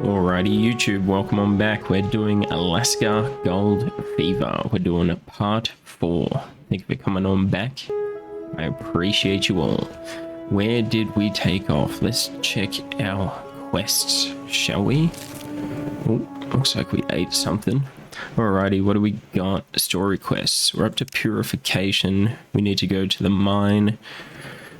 Alrighty, YouTube, welcome on back. We're doing Alaska Gold Fever. We're doing part 4. Thank you for coming on back. I appreciate you all. Where did we take off? Let's check our quests, shall we? Oh, looks like we ate something. Alrighty, what do we got? Story quests. We're up to purification. We need to go to the mine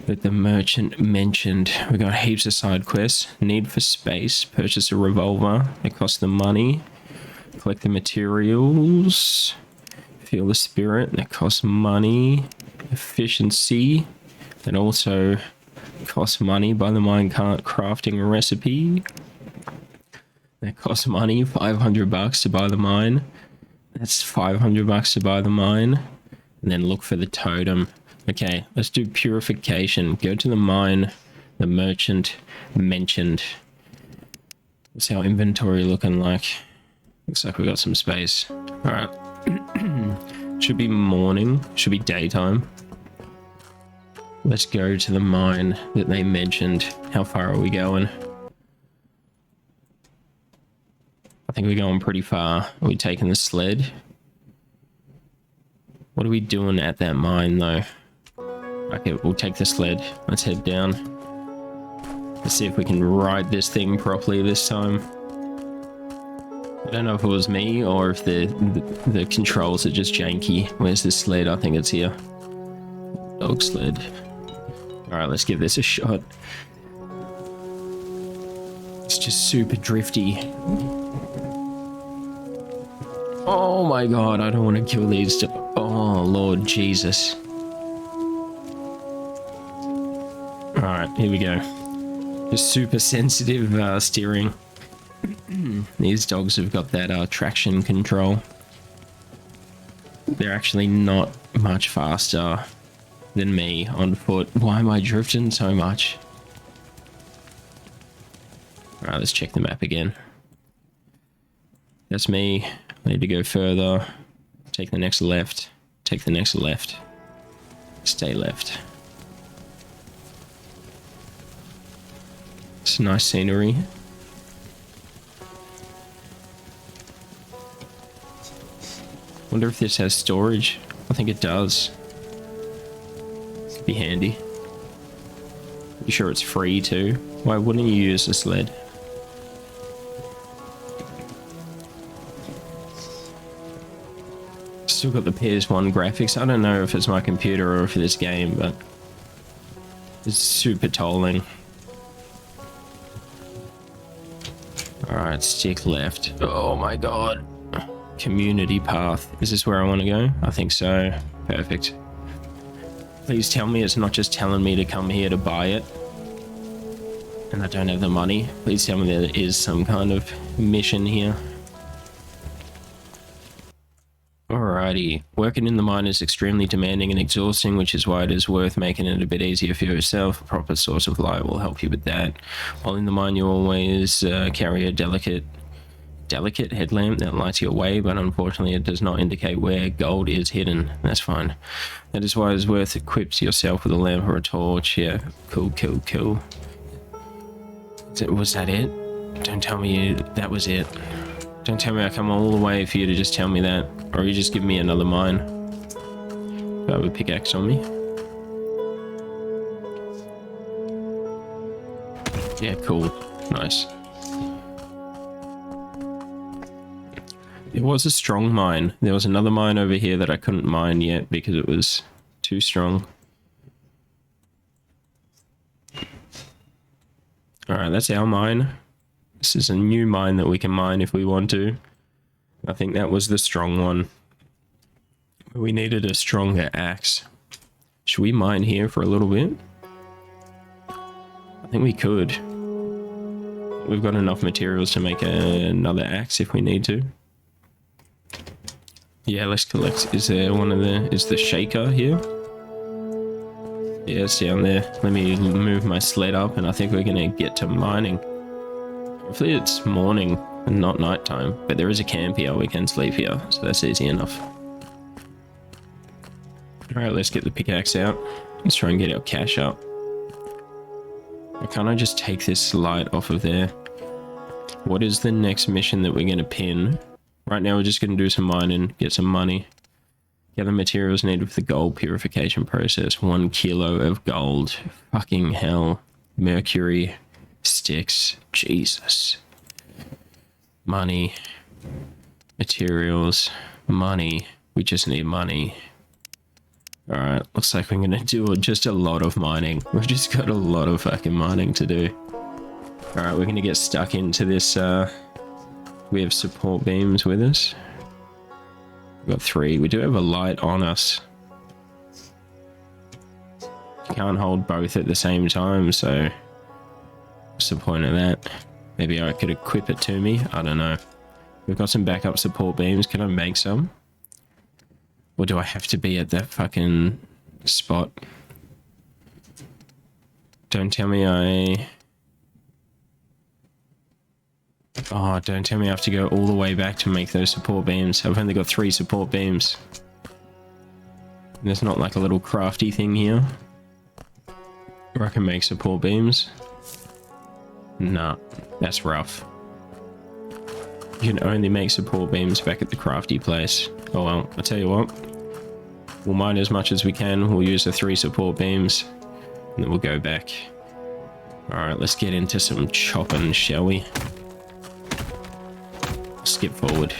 that the merchant mentioned. We got heaps of side quests. Need for space. Purchase a revolver. It costs the money. Collect the materials. Feel the spirit. That costs money. Efficiency. That also costs money. Buy the minecart crafting recipe. That costs money. 500 bucks to buy the mine. That's 500 bucks to buy the mine. And then look for the totem. Okay, let's do purification. Go to the mine the merchant mentioned. What's our inventory looking like? Looks like we got some space. Alright. Should be morning. Should be daytime. Let's go to the mine that they mentioned. How far are we going? I think we're going pretty far. Are we taking the sled? What are we doing at that mine though? Okay, we'll take the sled. Let's head down. Let's see if we can ride this thing properly this time. I don't know if it was me or if the controls are just janky. Where's the sled? I think it's here. Dog sled. Alright, let's give this a shot. It's just super drifty. Oh my god, I don't want to kill these. Oh, Lord Jesus. Alright, here we go. Just super sensitive steering. These dogs have got that traction control. They're actually not much faster than me on foot. Why am I drifting so much? Alright, let's check the map again. That's me. I need to go further. Take the next left. Take the next left. Stay left. It's nice scenery. Wonder if this has storage. I think it does. Could be handy. You sure it's free too? Why wouldn't you use the sled? Still got the PS1 graphics. I don't know if it's my computer or if it's this game, but it's super tolling. Alright, stick left. Oh my god. Community path. Is this where I want to go? I think so. Perfect. Please tell me it's not just telling me to come here to buy it. And I don't have the money. Please tell me there is some kind of mission here. Alrighty. Working in the mine is extremely demanding and exhausting, which is why it is worth making it a bit easier for yourself. A proper source of light will help you with that. While in the mine, you always carry a delicate headlamp that lights your way, but unfortunately it does not indicate where gold is hidden. That's fine. That is why it's worth equipping yourself with a lamp or a torch. Yeah, cool. Was that it? Don't tell me that was it. Don't tell me I come all the way for you to just tell me that. Or you just give me another mine. Do I have a pickaxe on me? Yeah, cool. Nice. It was a strong mine. There was another mine over here that I couldn't mine yet because it was too strong. Alright, that's our mine. This is a new mine that we can mine if we want to. I think that was the strong one. We needed a stronger axe. Should we mine here for a little bit? I think we could. We've got enough materials to make another axe if we need to. Yeah, let's collect. Is there one of the... Is the shaker here? Yeah, it's down there. Let me move my sled up and I think we're going to get to mining. Hopefully it's morning and not nighttime, but there is a camp here. We can sleep here, so that's easy enough. Alright, let's get the pickaxe out. Let's try and get our cash up. Can't I just take this light off of there? What is the next mission that we're going to pin? Right now we're just going to do some mining, get some money. Gather materials needed for the gold purification process. 1 kilo of gold. Fucking hell. Mercury. Sticks. Jesus. Money. Materials. Money. We just need money. Alright, looks like we're going to do just a lot of mining. We've just got a lot of fucking mining to do. Alright, we're going to get stuck into this. We have support beams with us. We've got 3. We do have a light on us. You can't hold both at the same time, so what's the point of that? Maybe I could equip it to me. I don't know. We've got some backup support beams. Can I make some? Or do I have to be at that fucking spot? Don't tell me I... Oh, don't tell me I have to go all the way back to make those support beams. I've only got 3 support beams. There's not like a little crafty thing here where I can make support beams. Nah, that's rough. You can only make support beams back at the crafty place. Oh well, I'll tell you what. We'll mine as much as we can. We'll use the 3 support beams. And then we'll go back. Alright, let's get into some chopping, shall we? Skip forward.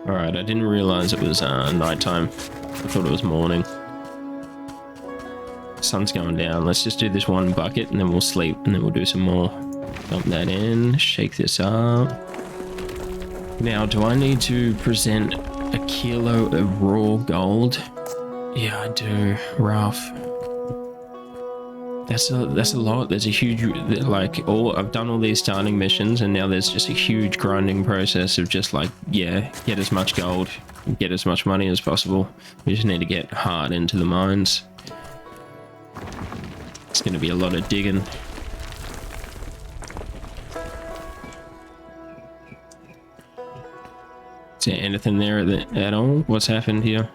Alright, I didn't realize it was nighttime. I thought it was morning. Sun's going down. Let's just do this 1 bucket and then we'll sleep and then we'll do some more. Dump that in, shake this up. Now, do I need to present a kilo of raw gold? Yeah, I do. Rough. That's a lot. There's a huge, like, I've done all these starting missions and now there's just a huge grinding process of just like, yeah, get as much gold, get as much money as possible. We just need to get hard into the mines. It's going to be a lot of digging. Is there anything there at all? What's happened here?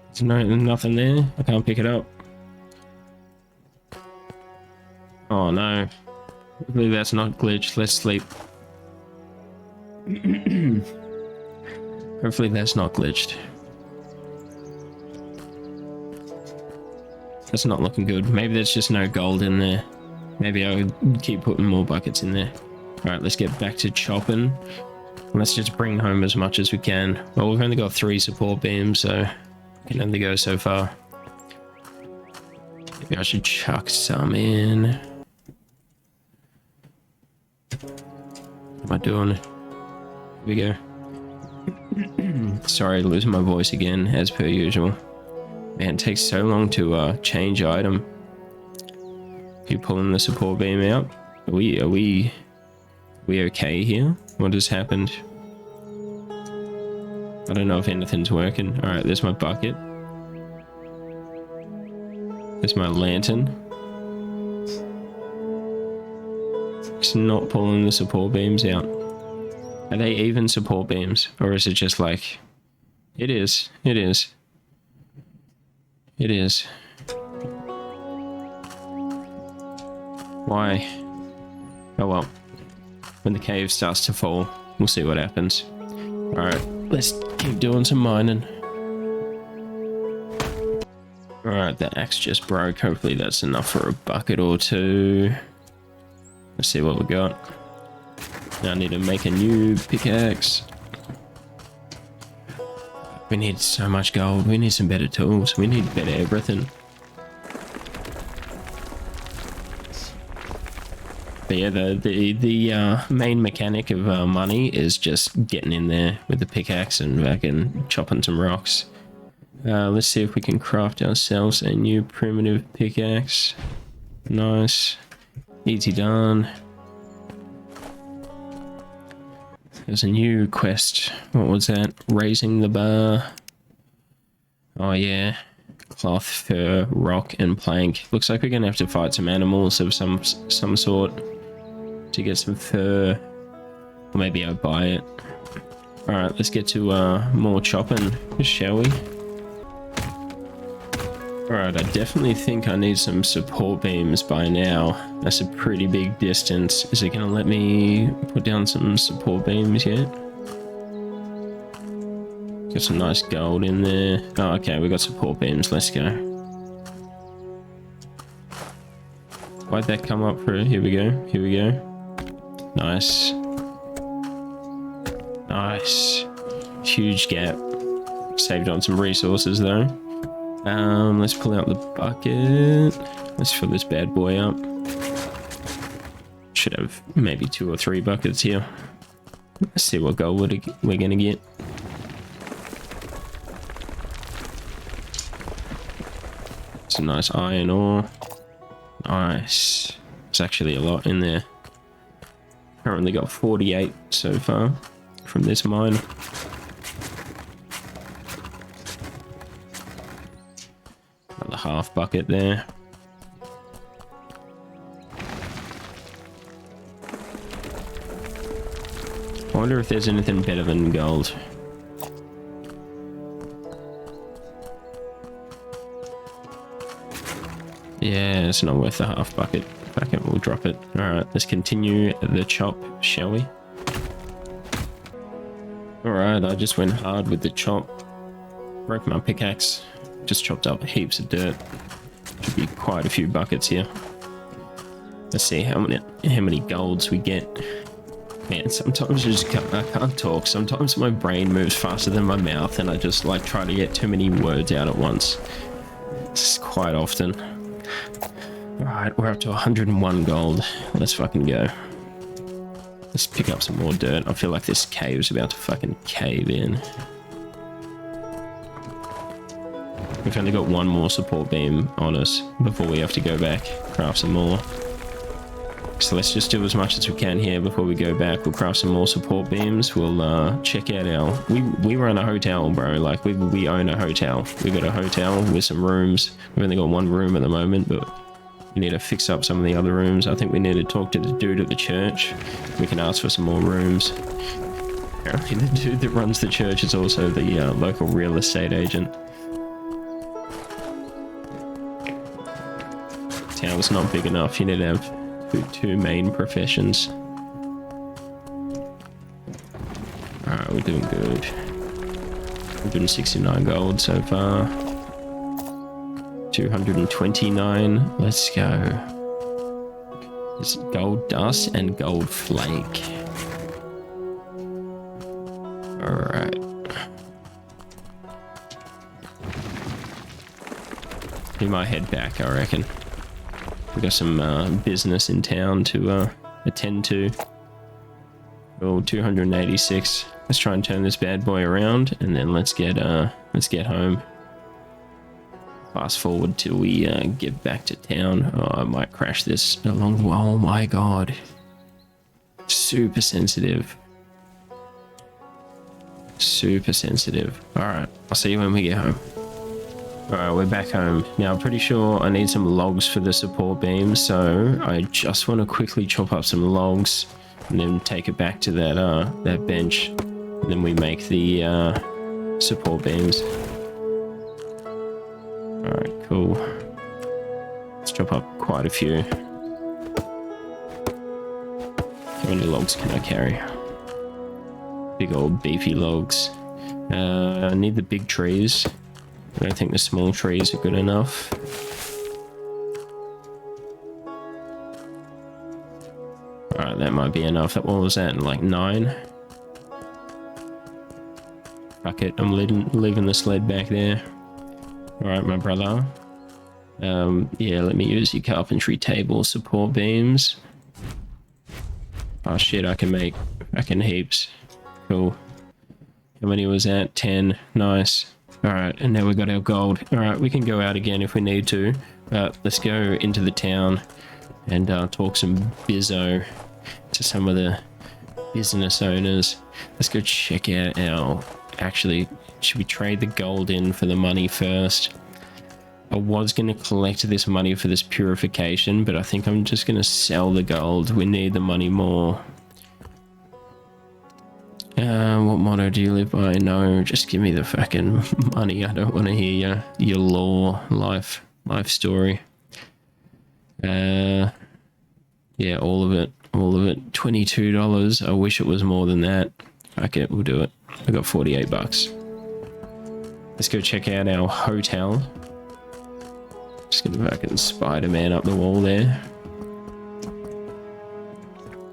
There's nothing there. I can't pick it up. Oh no. Hopefully that's not glitched. Let's sleep. Hopefully that's not glitched. That's not looking good. Maybe there's just no gold in there. Maybe I would keep putting more buckets in there. Alright, let's get back to chopping. Let's just bring home as much as we can. Well, we've only got 3 support beams, so we can only go so far. Maybe I should chuck some in. What am I doing? Here we go. Sorry, losing my voice again, as per usual. Man, it takes so long to change item. You pulling the support beam out? Are we okay here? What has happened? I don't know if anything's working. Alright, there's my bucket. There's my lantern. It's not pulling the support beams out. Are they even support beams? Or is it just like... It is. It is. It is. Why? Oh well. When the cave starts to fall, we'll see what happens. Alright, let's keep doing some mining. Alright, the axe just broke. Hopefully that's enough for a bucket or 2. Let's see what we got. Now I need to make a new pickaxe. We need so much gold. We need some better tools. We need better everything. But yeah, the main mechanic of money is just getting in there with the pickaxe and fucking chopping some rocks. Let's see if we can craft ourselves a new primitive pickaxe. Nice. Easy done. There's a new quest. What was that? Raising the bar. Oh yeah. Cloth, fur, rock, and plank. Looks like we're gonna have to fight some animals of some sort to get some fur. Or maybe I'll buy it. Alright, let's get to more chopping, shall we? Alright, I definitely think I need some support beams by now. That's a pretty big distance. Is it going to let me put down some support beams yet? Got some nice gold in there. Oh, okay, we got support beams. Let's go. Why'd that come up for? Here we go. Here we go. Nice. Nice. Huge gap. Saved on some resources though. Let's pull out the bucket. Let's fill this bad boy up. Should have maybe 2 or 3 buckets here. Let's see what gold we're gonna get. Some nice iron ore. Nice. There's actually a lot in there. Currently got 48 so far from this mine. Another half bucket there. I wonder if there's anything better than gold. Yeah, it's not worth the half bucket. Fuck it, we'll drop it. Alright, let's continue the chop, shall we? Alright, I just went hard with the chop. Broke my pickaxe. Just chopped up heaps of dirt. Should be quite a few buckets here. Let's see how many golds we get. Man, sometimes I can't talk. Sometimes my brain moves faster than my mouth and I just like try to get too many words out at once. It's quite often. Alright, we're up to 101 gold. Let's fucking go. Let's pick up some more dirt. I feel like this cave is about to fucking cave in. We've only got 1 more support beam on us before we have to go back, craft some more. So let's just do as much as we can here before we go back. We'll craft some more support beams. We'll check out our... We run a hotel, bro. Like, we own a hotel. We got a hotel with some rooms. We've only got 1 room at the moment, but we need to fix up some of the other rooms. I think we need to talk to the dude at the church. We can ask for some more rooms. Apparently the dude that runs the church is also the local real estate agent. Town's not big enough. You need to have 2 main professions. Alright, we're doing good. 169 gold so far. 229. Let's go. There's gold dust and gold flake. Alright. We might head back, I reckon. We got some business in town to attend to. Oh, 286. Let's try and turn this bad boy around, and then let's get home. Fast forward till we get back to town. Oh, I might crash this along. Oh my god, super sensitive. Super sensitive. All right, I'll see you when we get home. Alright, we're back home. Now, I'm pretty sure I need some logs for the support beam, so I just want to quickly chop up some logs and then take it back to that bench. And then we make the support beams. Alright, cool. Let's chop up quite a few. How many logs can I carry? Big old beefy logs. I need the big trees. I don't think the small trees are good enough. Alright, that might be enough. What was that? Like 9? Fuck it, I'm leaving the sled back there. Alright, my brother. Yeah, let me use your carpentry table support beams. Oh shit, I can make fucking heaps. Cool. How many was that? 10. Nice. Alright, and now we've got our gold. Alright, we can go out again if we need to. Let's go into the town and talk some bizzo to some of the business owners. Let's go check out our... Actually, should we trade the gold in for the money first? I was going to collect this money for this purification, but I think I'm just going to sell the gold. We need the money more. What motto do you live by? No, just give me the fucking money. I don't want to hear your lore life story. Yeah, all of it. $22. I wish it was more than that. Okay, we'll do it. I got 48 bucks. Let's go check out our hotel. Just gonna fucking Spider-Man up the wall there.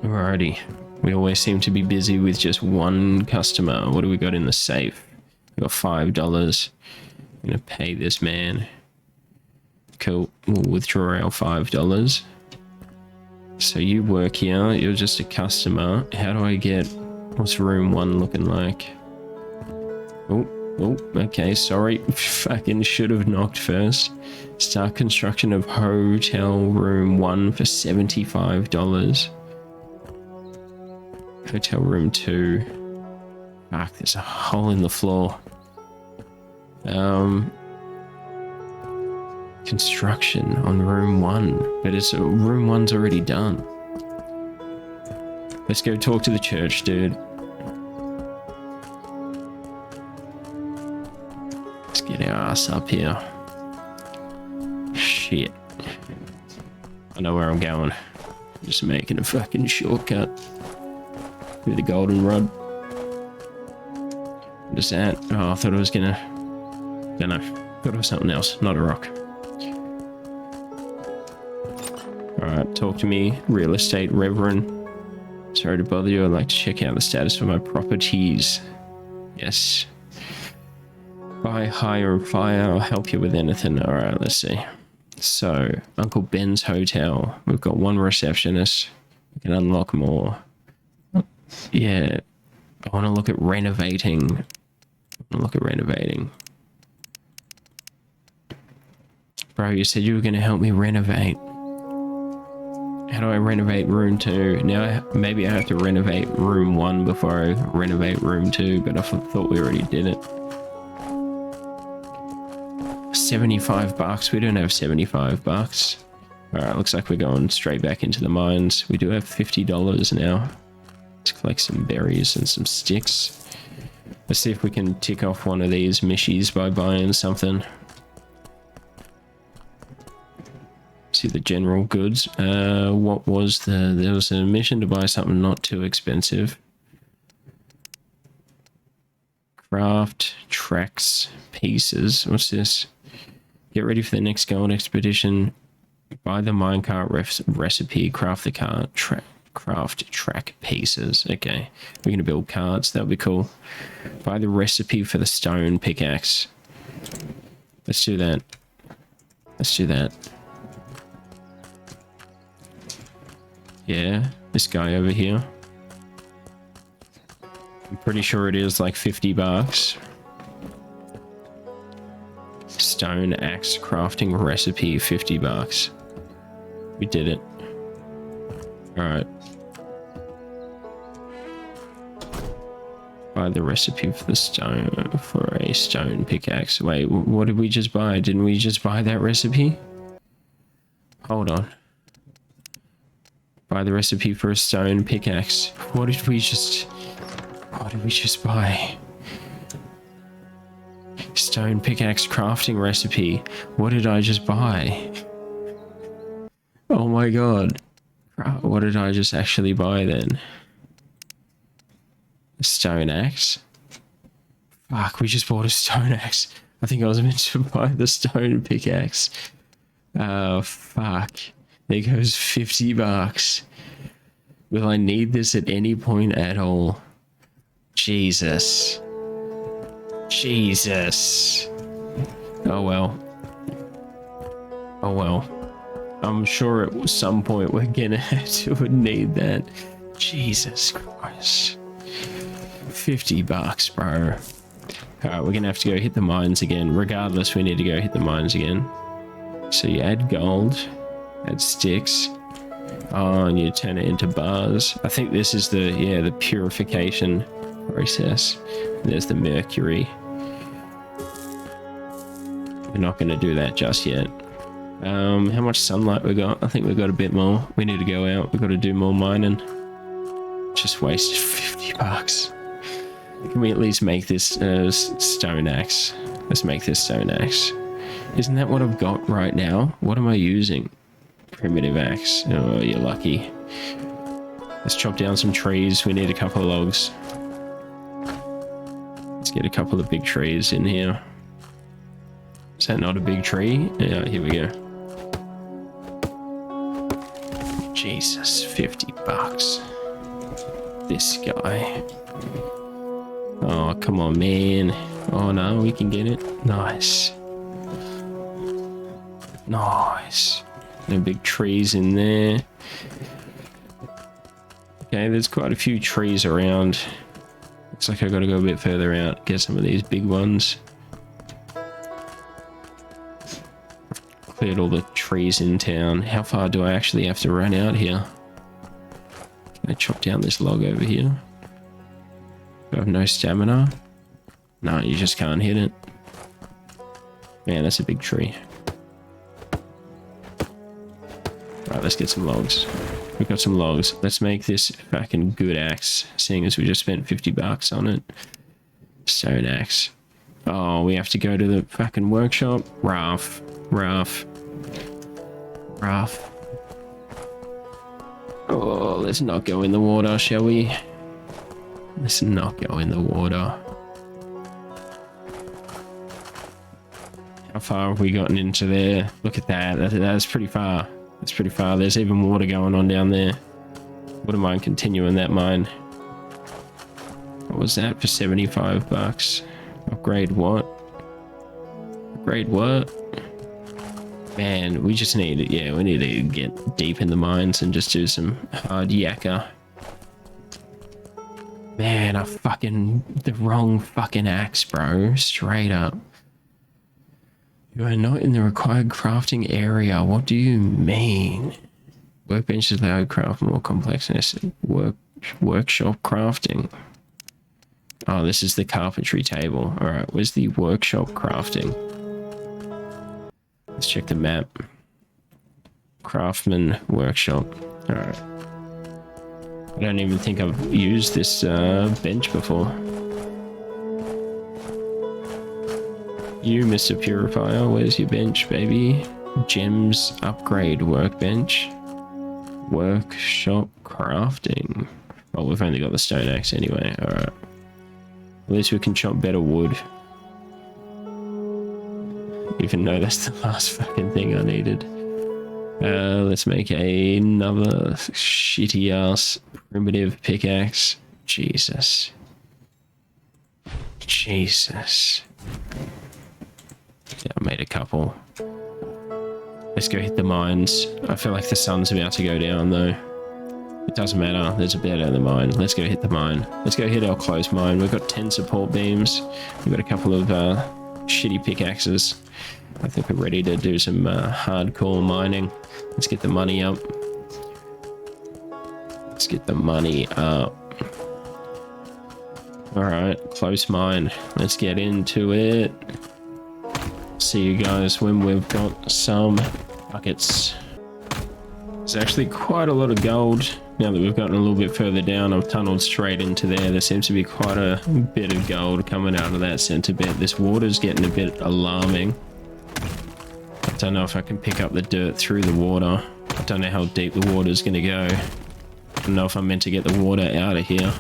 Alrighty. We always seem to be busy with just one customer. What do we got in the safe? We got $5. I'm gonna pay this man. Cool. We'll withdraw our $5. So you work here. You're just a customer. How do I get... What's room 1 looking like? Oh, okay, sorry. Fucking should have knocked first. Start construction of hotel room 1 for $75. Hotel room 2. Fuck, there's a hole in the floor. Construction on room 1. But it's room 1's already done. Let's go talk to the church, dude. Let's get our ass up here. Shit. I know where I'm going. I'm just making a fucking shortcut. Through the goldenrod. What is that? Oh, I thought it was gonna... Don't know. Thought it was something else, not a rock. Alright, talk to me, real estate reverend. Sorry to bother you, I'd like to check out the status of my properties. Yes. Buy, hire, and fire, I'll help you with anything. Alright, let's see. So, Uncle Ben's Hotel. We've got 1 receptionist. We can unlock more. Yeah, I want to look at renovating. Bro, you said you were going to help me renovate. How do I renovate room 2? Now, maybe I have to renovate room 1 before I renovate room 2, but I thought we already did it. 75 bucks. We don't have 75 bucks. Alright, looks like we're going straight back into the mines. We do have $50 now. Let's collect some berries and some sticks. Let's see if we can tick off one of these missions by buying something. See the general goods. What was there was a mission to buy something not too expensive. Craft tracks pieces. What's this? Get ready for the next gold expedition. Buy the minecart recipe. Craft the cart craft track pieces. Okay, we're gonna build carts. That'll be cool. Buy the recipe for the stone pickaxe. Let's do that. Yeah, this guy over here. I'm pretty sure it is like 50 bucks. Stone axe crafting recipe, 50 bucks. We did it. Alright. Buy the recipe for a stone pickaxe. Wait, what did we just buy? Didn't we just buy that recipe? Hold on. Buy the recipe for a stone pickaxe. What did we just buy? Stone pickaxe crafting recipe. What did I just buy? Oh my god. What did I just actually buy then? A stone axe? Fuck, we just bought a stone axe. I think I was meant to buy the stone pickaxe. Oh, fuck. There goes 50 bucks. Will I need this at any point at all? Jesus. Oh well. I'm sure at some point we're gonna have to need that. Jesus Christ. 50 bucks, bro. Alright, we're gonna have to go hit the mines again. Regardless, we need to go hit the mines again. So you add gold, add sticks. Oh, and you turn it into bars. I think this is the purification process. There's the mercury. We're not going to do that just yet. How much sunlight we got? I think we got a bit more. We need to go out. We've got to do more mining. Just wasted 50 bucks. Can we at least make this stone axe? Let's make this stone axe. Isn't that what I've got right now? What am I using? Primitive axe. Oh, you're lucky. Let's chop down some trees. We need a couple of logs. Let's get a couple of big trees in here. Is that not a big tree? Yeah, here we go. Jesus, $50. This guy. Oh, come on, man. Oh, no, we can get it. Nice. Nice. No big trees in there. Okay, there's quite a few trees around. Looks like I gotta go a bit further out, get some of these big ones. Cleared all the trees in town. How far do I actually have to run out here? Can I chop down this log over here? Do I have no stamina? No, you just can't hit it. Man, that's a big tree. Right, let's get some logs. We've got some logs. Let's make this fucking good axe, seeing as we just spent $50 on it. Stone axe. Oh, we have to go to the fucking workshop. Rough. Oh, let's not go in the water, shall we? Let's not go in the water. How far have we gotten into there? Look at that. That's pretty far. That's pretty far. There's even water going on down there. Wouldn't mind continuing that mine. What was that for $75? Upgrade what? Upgrade what? Man, we just need it. Yeah, we need to get deep in the mines and just do some hard yakka. Man, the wrong fucking axe, bro. Straight up. You are not in the required crafting area. What do you mean? Workbenches allow craft more complexness. Workshop crafting. Oh, this is the carpentry table. Alright, where's the workshop crafting? Let's check the map. Craftsman workshop. Alright. I don't even think I've used this bench before. You, Mr. Purifier, where's your bench, baby? Gems upgrade workbench. Workshop crafting. Well, we've only got the stone axe anyway. Alright. At least we can chop better wood. Even though that's the last fucking thing I needed. Let's make another shitty ass primitive pickaxe. Jesus. Yeah, I made a couple. Let's go hit the mines. I feel like the sun's about to go down though. It doesn't matter. There's a bed in the mine. Let's go hit the mine. Let's go hit our close mine. We've got 10 support beams. We've got a couple of shitty pickaxes. I think we're ready to do some hardcore mining. Let's get the money up. Let's get the money up. Alright, close mine. Let's get into it. See you guys when we've got some buckets. There's actually quite a lot of gold. Now that we've gotten a little bit further down, I've tunneled straight into there. There seems to be quite a bit of gold coming out of that center bit. This water's getting a bit alarming. I don't know if I can pick up the dirt through the water. I don't know how deep the water's going to go. I don't know if I'm meant to get the water out of here.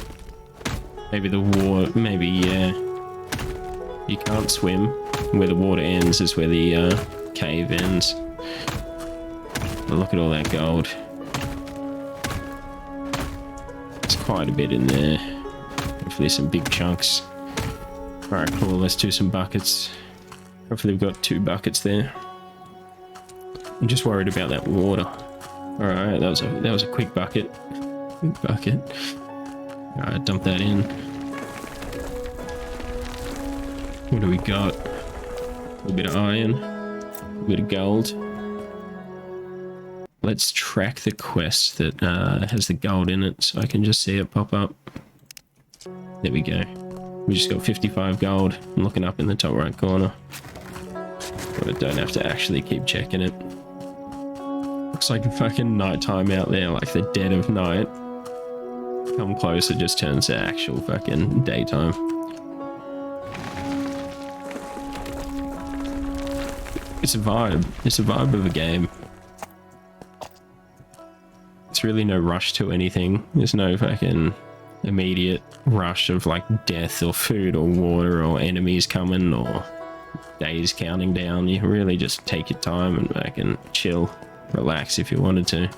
Maybe the water, maybe, yeah. You can't swim. Where the water ends is where the cave ends. But look at all that gold. There's quite a bit in there. Hopefully some big chunks. Alright, cool. Let's do some buckets. Hopefully we've got 2 buckets there. I'm just worried about that water. Alright, that was a quick bucket. Quick bucket. Alright, dump that in. What do we got? A little bit of iron. A bit of gold. Let's track the quest that has the gold in it so I can just see it pop up. There we go. We just got 55 gold. I'm looking up in the top right corner. But I don't have to actually keep checking it. Looks like fucking nighttime out there, like the dead of night. come close, it just turns to actual fucking daytime. It's a vibe. It's a vibe of a game. It's really no rush to anything. There's no fucking immediate rush of like death or food or water or enemies coming or days counting down. You really just take your time and fucking chill, relax if you wanted to.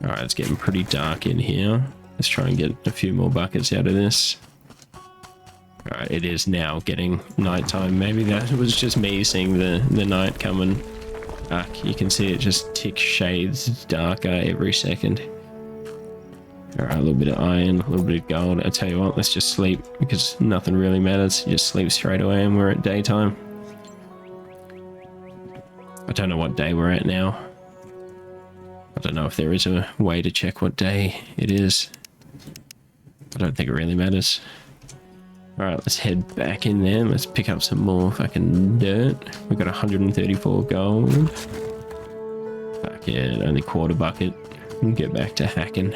Alright, it's getting pretty dark in here. Let's try and get a few more buckets out of this. Alright, it is now getting nighttime. Maybe that was just me seeing the night coming. You can see it just tick shades darker every second. Alright, a little bit of iron, a little bit of gold. I tell you what, let's just sleep because nothing really matters. You just sleep straight away and we're at daytime. I don't know what day we're at now. I don't know if there is a way to check what day it is. I don't think it really matters. Alright, let's head back in there. Let's pick up some more fucking dirt. We've got 134 gold. Fuck yeah, only quarter bucket. And get back to hacking.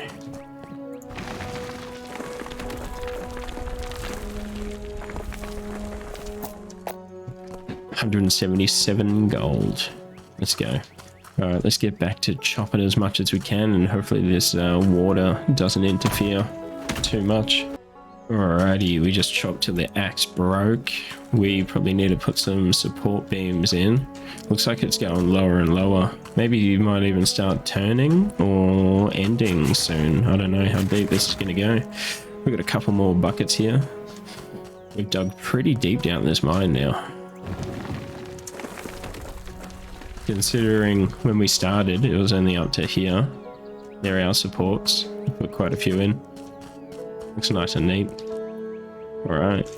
$177 gold. Let's go. Alright, let's get back to chopping as much as we can, and hopefully this water doesn't interfere too much. Alrighty, we just chopped till the axe broke. We probably need to put some support beams in. Looks like it's going lower and lower. Maybe you might even start turning or ending soon. I don't know how deep this is going to go. We've got a couple more buckets here. We've dug pretty deep down this mine now. Considering when we started, it was only up to here. There are our supports. Put quite a few in. Looks nice and neat. Alright,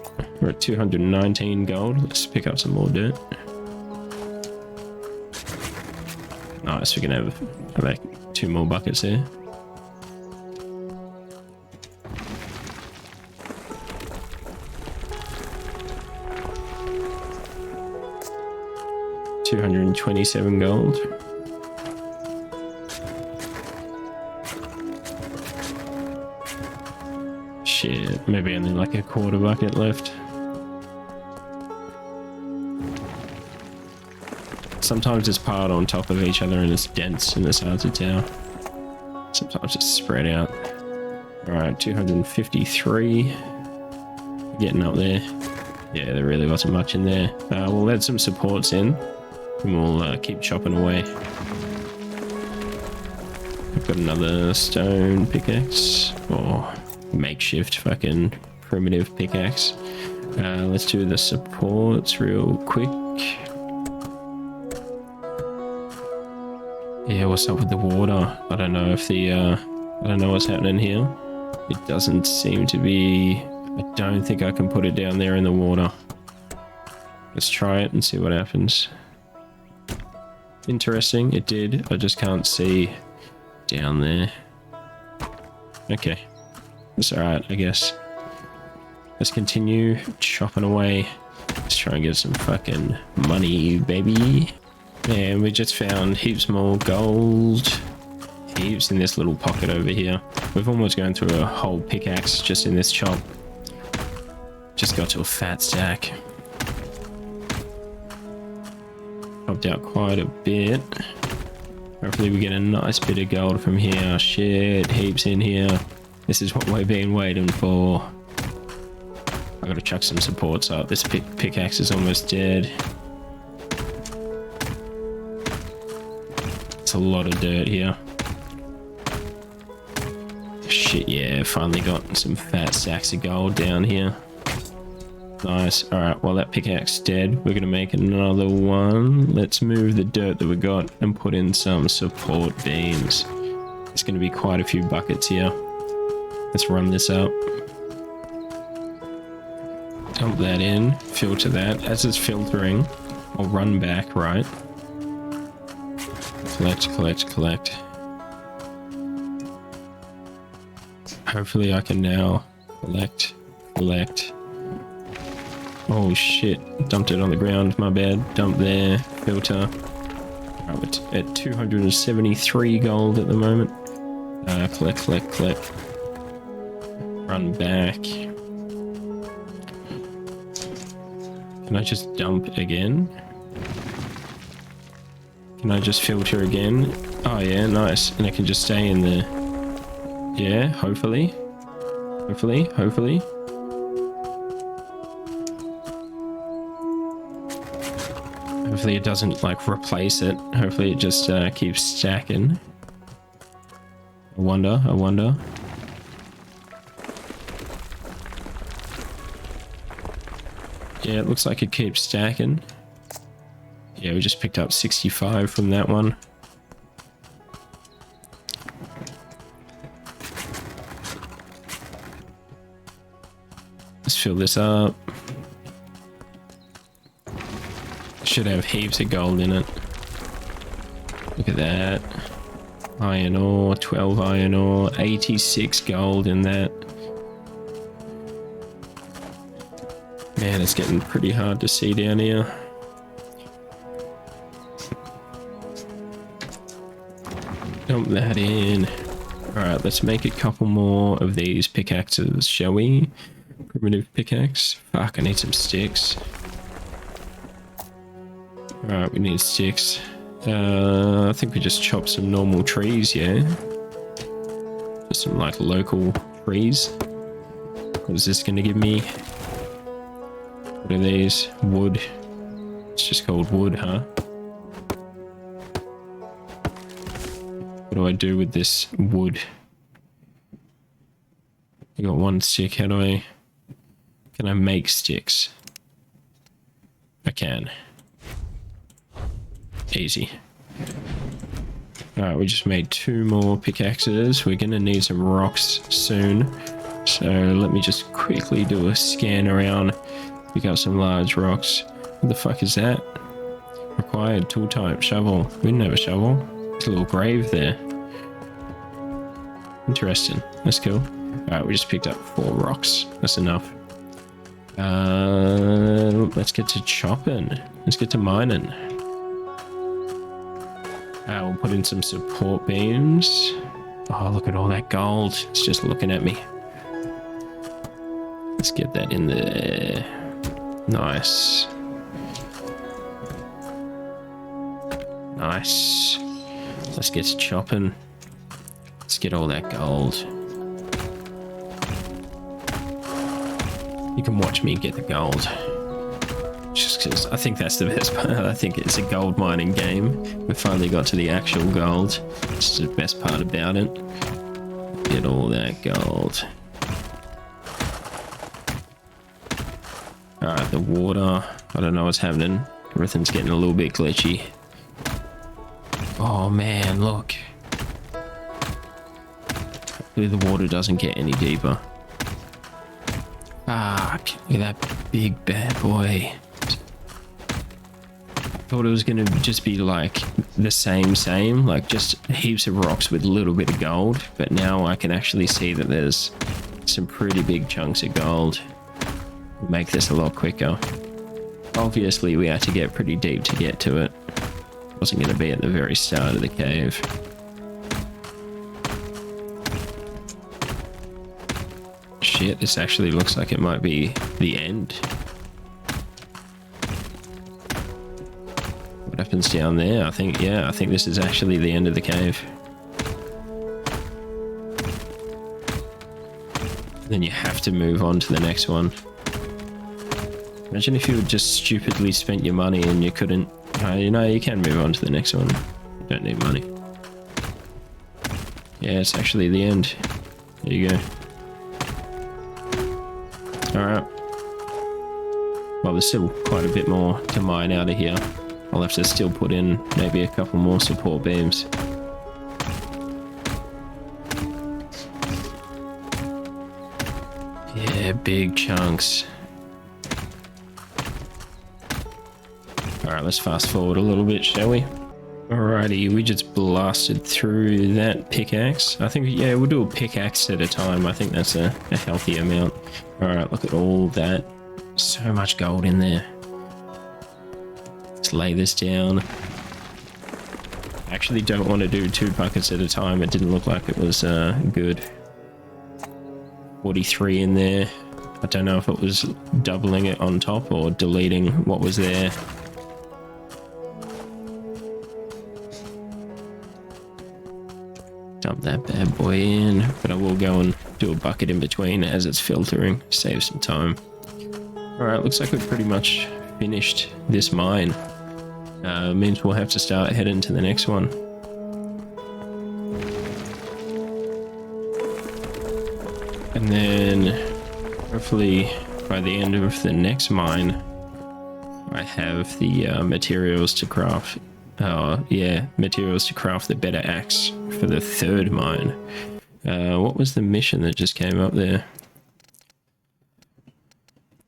we're at 219 gold. Let's pick up some more dirt. Nice, we can have like 2 more buckets there. $227 gold. Shit, maybe only like a quarter bucket left. Sometimes it's piled on top of each other and it's dense and it's hard to tell. Sometimes it's spread out. Alright, 253. Getting up there. Yeah, there really wasn't much in there. We'll add some supports in and we'll keep chopping away. I've got another stone pickaxe. Or makeshift fucking primitive pickaxe. Let's do the supports real quick. Yeah, what's up with the water? I don't know if the I don't know what's happening here. It doesn't seem to be. I don't think I can put it down there in the water. Let's try it and see what happens. Interesting, it did. I just can't see down there. Okay. That's alright, I guess. Let's continue chopping away. Let's try and get some fucking money, baby. And we just found heaps more gold. Heaps in this little pocket over here. We've almost gone through a whole pickaxe just in this chop. Just got to a fat stack. Chopped out quite a bit. Hopefully we get a nice bit of gold from here. Shit, heaps in here. This is what we've been waiting for. I gotta chuck some supports up. This pickaxe is almost dead. It's a lot of dirt here. Shit, yeah, finally got some fat sacks of gold down here. Nice. Alright, well that pickaxe is dead. We're gonna make another one. Let's move the dirt that we got and put in some support beams. There's gonna be quite a few buckets here. Let's run this up. Dump that in, filter that. As it's filtering, I'll run back, right? Collect, collect, collect. Hopefully I can now collect, collect. Oh shit, dumped it on the ground, my bad. Dump there, filter. Right, we're at 273 gold at the moment. Click, click, click. Run back. Can I just dump again? Can I just filter again? Oh yeah, nice. And I can just stay in there. Yeah, hopefully. Hopefully, hopefully. Hopefully it doesn't like replace it. Hopefully it just keeps stacking. I wonder, I wonder. Yeah, it looks like it keeps stacking. Yeah, we just picked up 65 from that one. Let's fill this up. Should have heaps of gold in it. Look at that. Iron ore, 12 iron ore, 86 gold in that. Man, it's getting pretty hard to see down here. Dump that in. Alright, let's make a couple more of these pickaxes, shall we? Primitive pickaxe. Fuck, I need some sticks. Alright, we need sticks. I think we just chop some normal trees, yeah? Just some like local trees. What is this gonna give me? What are these? Wood. It's just called wood, huh? What do I do with this wood? I got one stick. How do I... Can I make sticks? I can. Easy. Alright, we just made 2 more pickaxes. We're gonna need some rocks soon. So let me just quickly do a scan around. Pick up some large rocks. What the fuck is that? Required tool type, shovel. We didn't have a shovel. There's a little grave there. Interesting. That's cool. Alright, we just picked up 4 rocks. That's enough. Let's get to chopping. Let's get to mining. We'll put in some support beams. Oh, look at all that gold. It's just looking at me. Let's get that in there. Nice. Nice. Let's get to chopping. Let's get all that gold. You can watch me get the gold. Just because I think that's the best part. I think it's a gold mining game. We finally got to the actual gold. This is the best part about it. Get all that gold. Alright, the water. I don't know what's happening. Everything's getting a little bit glitchy. Oh man, look. Hopefully the water doesn't get any deeper. Fuck, look at that big bad boy. Thought it was gonna just be like the same, like just heaps of rocks with a little bit of gold, but now I can actually see that there's some pretty big chunks of gold. We'll make this a lot quicker. Obviously we had to get pretty deep to get to it. Wasn't gonna be at the very start of the cave. Shit, this actually looks like it might be the end. What happens down there? I think this is actually the end of the cave. Then you have to move on to the next one. Imagine if you had just stupidly spent your money and you couldn't... you know, you can move on to the next one. You don't need money. Yeah, it's actually the end. There you go. Alright. Well, there's still quite a bit more to mine out of here. I'll have to still put in maybe a couple more support beams. Yeah, big chunks. Alright, let's fast forward a little bit, shall we? Alrighty, we just blasted through that pickaxe. I think, yeah, we'll do a pickaxe at a time. I think that's a healthy amount. Alright, look at all that. So much gold in there. Let's lay this down. I actually don't want to do 2 buckets at a time. It didn't look like it was good. 43 in there. I don't know if it was doubling it on top or deleting what was there. Dump that bad boy in, but I will go and do a bucket in between as it's filtering, save some time. Alright, looks like we've pretty much finished this mine. Means we'll have to start heading to the next one. And then hopefully by the end of the next mine, I have the materials to craft. Materials to craft the better axe for the 3rd mine. What was the mission that just came up there?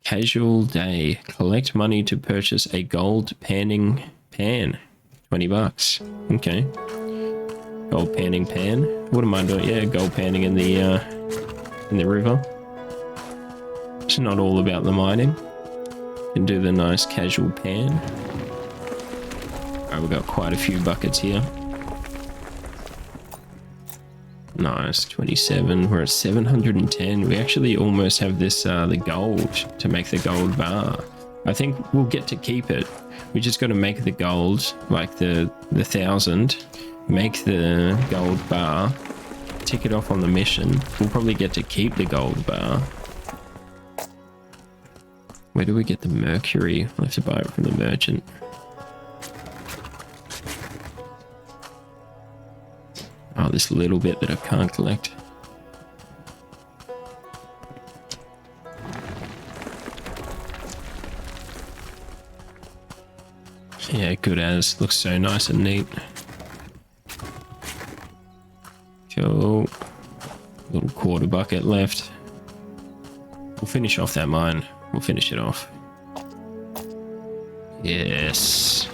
Casual day. Collect money to purchase a gold panning pan. 20 bucks. Okay. Gold panning pan. Wouldn't mind doing, yeah, gold panning in the river. It's not all about the mining. Can do the nice casual pan. Alright, we've got quite a few buckets here. Nice, 27. We're at 710. We actually almost have this, the gold to make the gold bar. I think we'll get to keep it. We just got to make the gold, like the 1,000. Make the gold bar. Tick it off on the mission. We'll probably get to keep the gold bar. Where do we get the mercury? We'll have to buy it from the merchant. Oh, this little bit that I can't collect. Yeah, good as. Looks so nice and neat. Cool. Little quarter bucket left. We'll finish off that mine. We'll finish it off. Yes.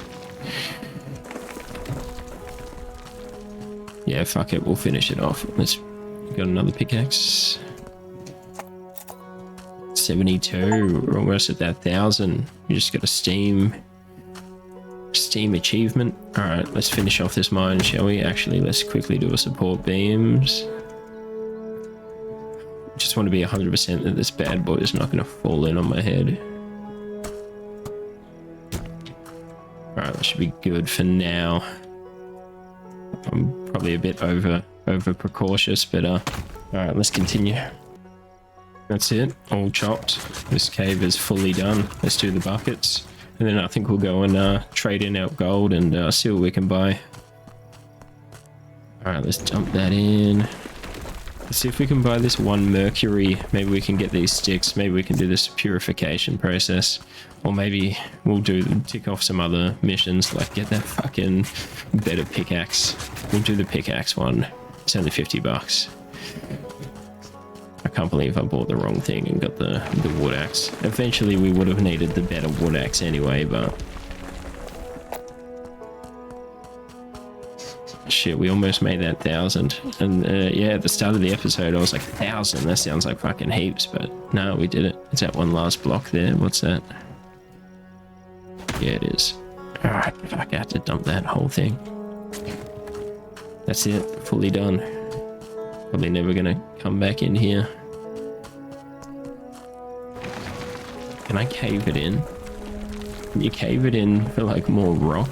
Yeah, fuck it. We'll finish it off. Let's got another pickaxe. 72. We're almost at that 1,000. You just got a Steam achievement. Alright, let's finish off this mine, shall we? Actually, let's quickly do a support beams. Just want to be 100% that this bad boy is not going to fall in on my head. Alright, that should be good for now. I'm probably a bit over precautious, but alright, let's continue. That's it, all chopped. This cave is fully done. Let's do the buckets. And then I think we'll go and trade in our gold and see what we can buy. Alright, let's dump that in. Let's see if we can buy this 1 mercury. Maybe we can get these sticks. Maybe we can do this purification process. Or maybe we'll tick off some other missions, like get that fucking better pickaxe. We'll do the pickaxe one. It's only 50 bucks. I can't believe I bought the wrong thing and got the wood axe. Eventually we would have needed the better wood axe anyway, but... Shit, we almost made that 1,000. And yeah, at the start of the episode I was like, 1,000? That sounds like fucking heaps, but no, we did it. It's that one last block there. What's that? Yeah, it is. Alright, fuck, I have to dump that whole thing. That's it, fully done. Probably never gonna come back in here. Can I cave it in? Can you cave it in for like more rock?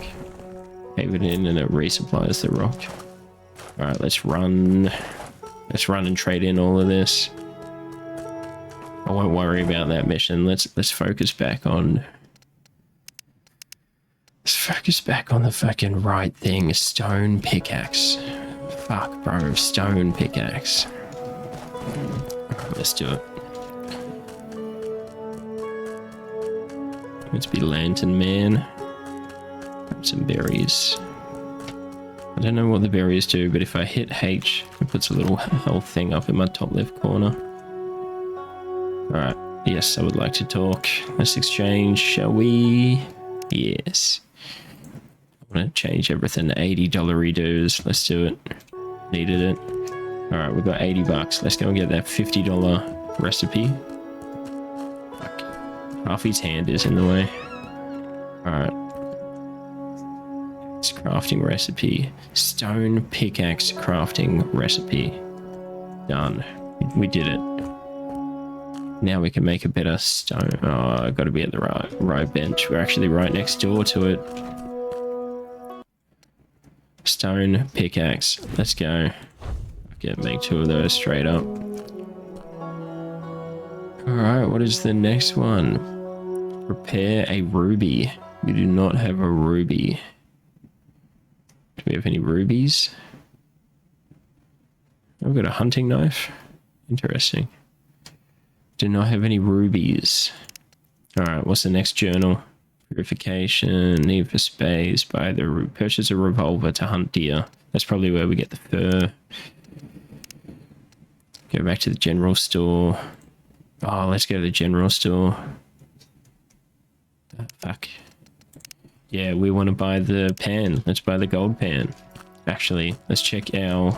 Cave it in and it resupplies the rock. Alright, let's run. Let's run and trade in all of this. I won't worry about that mission. Let's focus back on... Let's focus back on the fucking right thing. Stone pickaxe. Fuck, bro. Stone pickaxe. Alright, let's do it. Let's be Lantern Man. Grab some berries. I don't know what the berries do, but if I hit H, it puts a little health thing up in my top left corner. Alright, yes, I would like to talk. Let's exchange, shall we? Yes. I'm gonna change everything to $80 redos. Let's do it. Needed it. Alright, we've got 80 bucks. Let's go and get that $50 recipe. Fuck. Half his hand is in the way. Alright. pickaxe crafting recipe. Stone pickaxe crafting recipe. Done. We did it. Now we can make a better stone. Oh, I gotta be at the right bench. We're actually right next door to it. Stone pickaxe. Let's go. Okay, make 2 of those straight up. Alright, what is the next one? Prepare a ruby. We do not have a ruby. Do we have any rubies? I've got a hunting knife. Interesting. Do not have any rubies. Alright, what's the next journal? Purification, need for space, purchase a revolver to hunt deer. That's probably where we get the fur. Go back to the general store. Oh, let's go to the general store. Oh, fuck. Yeah, we want to buy the pan. Let's buy the gold pan. Actually, let's check our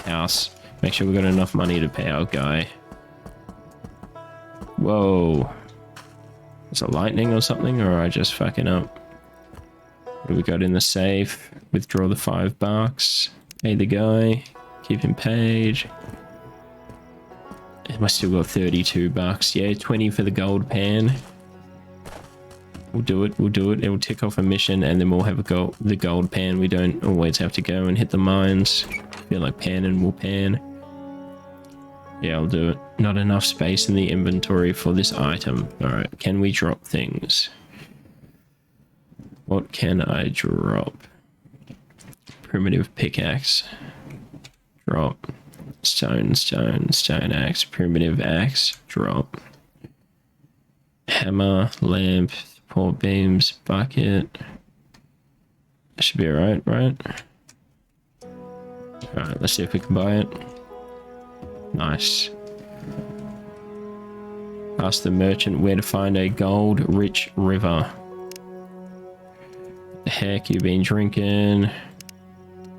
house. Make sure we've got enough money to pay our guy. Whoa. Is it lightning or something, or am I just fucking up? What do we got in the safe? Withdraw the $5. Pay the guy. Keep him paid. I still got $32. Yeah, 20 for the gold pan. We'll do it. We'll do it. It will tick off a mission, and then we'll have the gold pan. We don't always have to go and hit the mines. Feel like panning, we'll pan. Yeah, I'll do it. Not enough space in the inventory for this item. Alright, can we drop things? What can I drop? Primitive pickaxe. Drop. Stone axe. Primitive axe. Drop. Hammer, lamp, support beams, bucket. That should be alright, right? Alright, let's see if we can buy it. Nice. Ask the merchant where to find a gold-rich river. What the heck, you been drinking?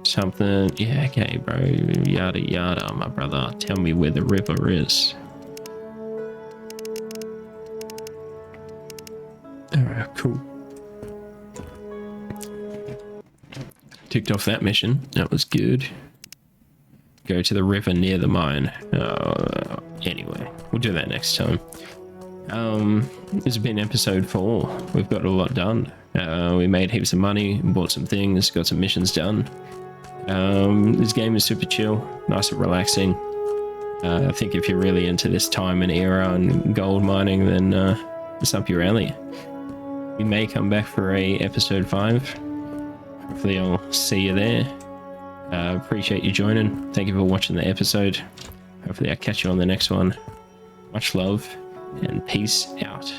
Something? Yeah, okay, bro. Yada yada, my brother. Tell me where the river is. Alright, cool. Ticked off that mission. That was good. Go to the river near the mine. Anyway, we'll do that next time. This has been episode 4. We've got a lot done. We made heaps of money, bought some things, got some missions done. This game is super chill, nice and relaxing. I think if you're really into this time and era and gold mining, then it's up your alley. We may come back for a episode 5. Hopefully I'll see you there. Appreciate you joining. Thank you for watching the episode. Hopefully I'll catch you on the next one. Much love and peace out.